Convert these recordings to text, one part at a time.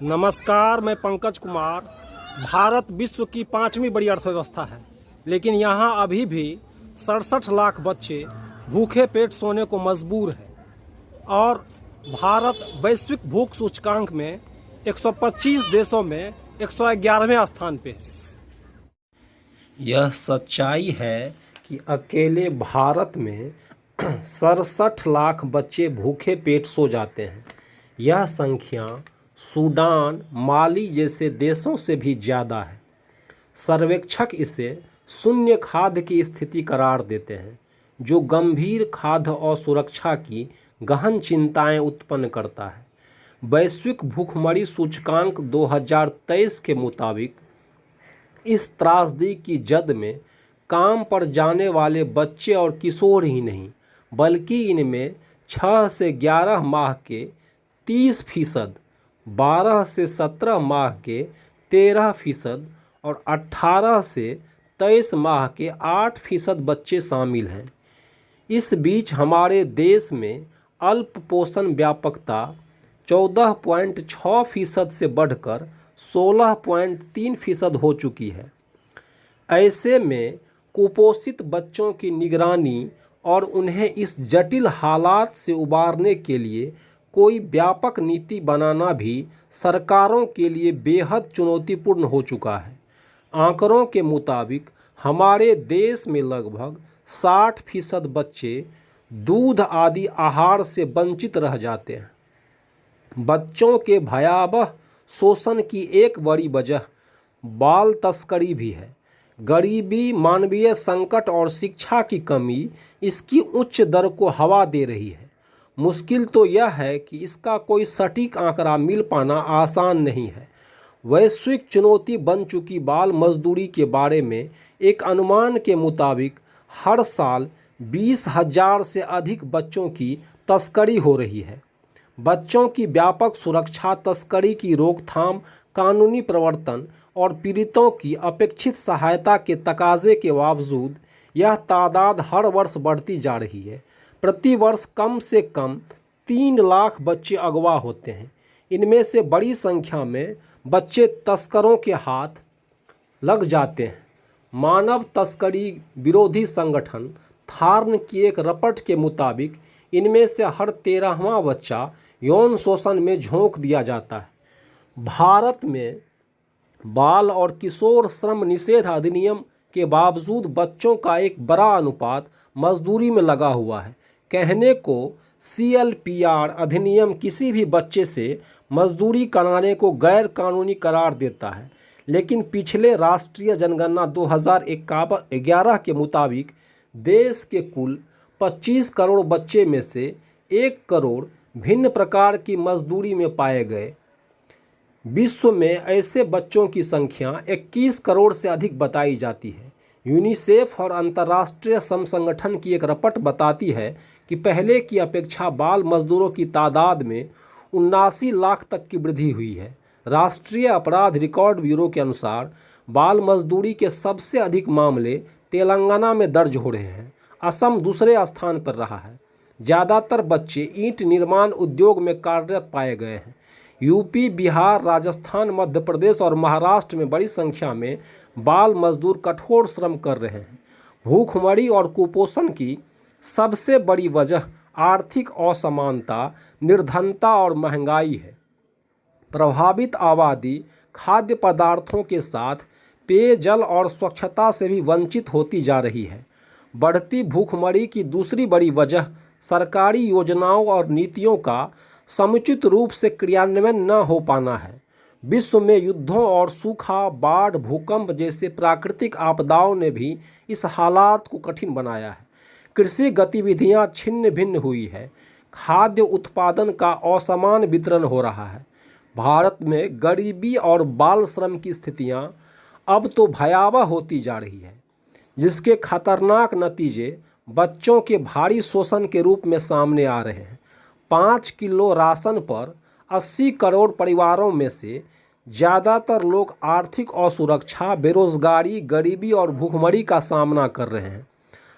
नमस्कार, मैं पंकज कुमार। भारत विश्व की 5वीं बड़ी अर्थव्यवस्था है, लेकिन यहाँ अभी भी 67 लाख बच्चे भूखे पेट सोने को मजबूर है और भारत वैश्विक भूख सूचकांक में 125 देशों में 111वें स्थान पे है। यह सच्चाई है कि अकेले भारत में 67 लाख बच्चे भूखे पेट सो जाते हैं। यह संख्या सूडान, माली जैसे देशों से भी ज़्यादा है। सर्वेक्षक इसे शून्य खाद्य की स्थिति करार देते हैं, जो गंभीर खाद्य और सुरक्षा की गहन चिंताएं उत्पन्न करता है। वैश्विक भूखमरी सूचकांक 2023 के मुताबिक इस त्रासदी की जद में काम पर जाने वाले बच्चे और किशोर ही नहीं, बल्कि इनमें 6 से 11 माह के 30%, 12 से 17 माह के 13% और 18 से 23 माह के 8% बच्चे शामिल हैं। इस बीच हमारे देश में अल्प पोषण व्यापकता 14.6% से बढ़कर 16.3% हो चुकी है। ऐसे में कुपोषित बच्चों की निगरानी और उन्हें इस जटिल हालात से उबारने के लिए कोई व्यापक नीति बनाना भी सरकारों के लिए बेहद चुनौतीपूर्ण हो चुका है। आंकड़ों के मुताबिक हमारे देश में लगभग 60% बच्चे दूध आदि आहार से वंचित रह जाते हैं। बच्चों के भयावह शोषण की एक बड़ी वजह बाल तस्करी भी है। गरीबी, मानवीय संकट और शिक्षा की कमी इसकी उच्च दर को हवा दे रही है। मुश्किल तो यह है कि इसका कोई सटीक आंकड़ा मिल पाना आसान नहीं है। वैश्विक चुनौती बन चुकी बाल मजदूरी के बारे में एक अनुमान के मुताबिक हर साल 20,000 से अधिक बच्चों की तस्करी हो रही है। बच्चों की व्यापक सुरक्षा, तस्करी की रोकथाम, कानूनी प्रवर्तन और पीड़ितों की अपेक्षित सहायता के तकाजे के बावजूद यह तादाद हर वर्ष बढ़ती जा रही है। प्रति वर्ष कम से कम 3 लाख बच्चे अगवा होते हैं। इनमें से बड़ी संख्या में बच्चे तस्करों के हाथ लग जाते हैं। मानव तस्करी विरोधी संगठन थार्न की एक रिपोर्ट के मुताबिक इनमें से हर 13वां बच्चा यौन शोषण में झोंक दिया जाता है। भारत में बाल और किशोर श्रम निषेध अधिनियम के बावजूद बच्चों का एक बड़ा अनुपात मजदूरी में लगा हुआ है। कहने को CLPR अधिनियम किसी भी बच्चे से मजदूरी कराने को गैर कानूनी करार देता है, लेकिन पिछले राष्ट्रीय जनगणना 2011 के मुताबिक देश के कुल 25 करोड़ बच्चे में से 1 करोड़ भिन्न प्रकार की मजदूरी में पाए गए। विश्व में ऐसे बच्चों की संख्या 21 करोड़ से अधिक बताई जाती है। यूनिसेफ और अंतर्राष्ट्रीय श्रम संगठन की एक रिपोर्ट बताती है कि पहले की अपेक्षा बाल मजदूरों की तादाद में 79 लाख तक की वृद्धि हुई है। राष्ट्रीय अपराध रिकॉर्ड ब्यूरो के अनुसार बाल मजदूरी के सबसे अधिक मामले तेलंगाना में दर्ज हो रहे हैं। असम दूसरे स्थान पर रहा है। ज़्यादातर बच्चे ईंट निर्माण उद्योग में कार्यरत पाए गए हैं। यूपी, बिहार, राजस्थान, मध्य प्रदेश और महाराष्ट्र में बड़ी संख्या में बाल मजदूर कठोर श्रम कर रहे हैं। भूखमरी और कुपोषण की सबसे बड़ी वजह आर्थिक असमानता, निर्धनता और महंगाई है। प्रभावित आबादी खाद्य पदार्थों के साथ पेयजल और स्वच्छता से भी वंचित होती जा रही है। बढ़ती भूखमरी की दूसरी बड़ी वजह सरकारी योजनाओं और नीतियों का समुचित रूप से क्रियान्वयन न हो पाना है। विश्व में युद्धों और सूखा, बाढ़, भूकंप जैसे प्राकृतिक आपदाओं ने भी इस हालात को कठिन बनाया है। कृषि गतिविधियां छिन्न भिन्न हुई है। खाद्य उत्पादन का असमान वितरण हो रहा है। भारत में गरीबी और बाल श्रम की स्थितियां अब तो भयावह होती जा रही है, जिसके खतरनाक नतीजे बच्चों के भारी शोषण के रूप में सामने आ रहे हैं। 5 किलो राशन पर 80 करोड़ परिवारों में से ज़्यादातर लोग आर्थिक असुरक्षा, बेरोजगारी, गरीबी और भूखमरी का सामना कर रहे हैं।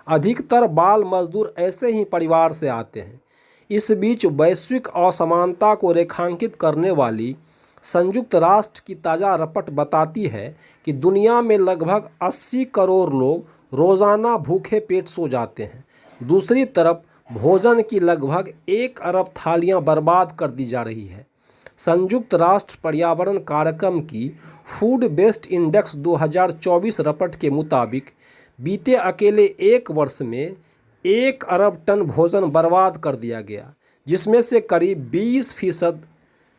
अधिकतर बाल मजदूर ऐसे ही परिवार से आते हैं। इस बीच वैश्विक असमानता को रेखांकित करने वाली संयुक्त राष्ट्र की ताज़ा रिपोर्ट बताती है कि दुनिया में लगभग 80 करोड़ लोग रोज़ाना भूखे पेट सो जाते हैं। दूसरी तरफ भोजन की लगभग 1 अरब थालियां बर्बाद कर दी जा रही है। संयुक्त राष्ट्र पर्यावरण कार्यक्रम की फूड वेस्ट इंडेक्स 2024 रिपोर्ट के मुताबिक बीते अकेले 1 वर्ष में 1 अरब टन भोजन बर्बाद कर दिया गया, जिसमें से करीब 20%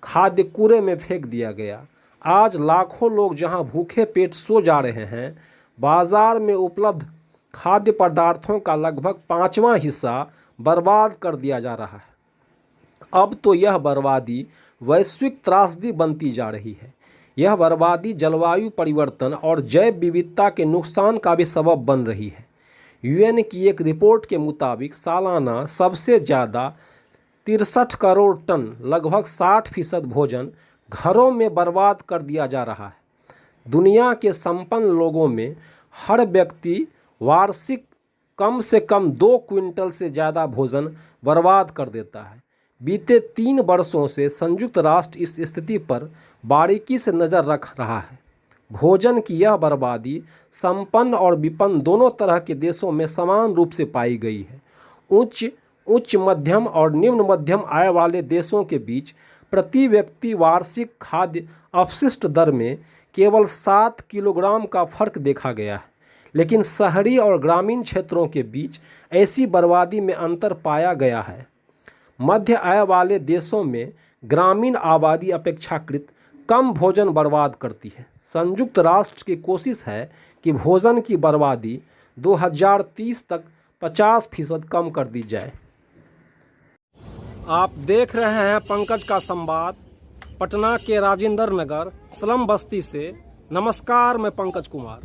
खाद्य कूड़े में फेंक दिया गया। आज लाखों लोग जहां भूखे पेट सो जा रहे हैं, बाजार में उपलब्ध खाद्य पदार्थों का लगभग 5वां हिस्सा बर्बाद कर दिया जा रहा है। अब तो यह बर्बादी वैश्विक त्रासदी बनती जा रही है। यह बर्बादी जलवायु परिवर्तन और जैव विविधता के नुकसान का भी सबब बन रही है। यूएन की एक रिपोर्ट के मुताबिक सालाना सबसे ज़्यादा 63 करोड़ टन लगभग 60% भोजन घरों में बर्बाद कर दिया जा रहा है। दुनिया के संपन्न लोगों में हर व्यक्ति वार्षिक कम से कम 2 क्विंटल से ज़्यादा भोजन बर्बाद कर देता है। बीते 3 वर्षों से संयुक्त राष्ट्र इस स्थिति पर बारीकी से नज़र रख रहा है। भोजन की यह बर्बादी संपन्न और विपन्न दोनों तरह के देशों में समान रूप से पाई गई है। उच्च मध्यम और निम्न मध्यम आय वाले देशों के बीच प्रति व्यक्ति वार्षिक खाद्य अपशिष्ट दर में केवल 7 किलोग्राम का फर्क देखा गया है, लेकिन शहरी और ग्रामीण क्षेत्रों के बीच ऐसी बर्बादी में अंतर पाया गया है। मध्य आय वाले देशों में ग्रामीण आबादी अपेक्षाकृत कम भोजन बर्बाद करती है। संयुक्त राष्ट्र की कोशिश है कि भोजन की बर्बादी 2030 तक 50% कम कर दी जाए। आप देख रहे हैं पंकज का संवाद पटना के राजेंद्र नगर स्लम बस्ती से। नमस्कार, मैं पंकज कुमार।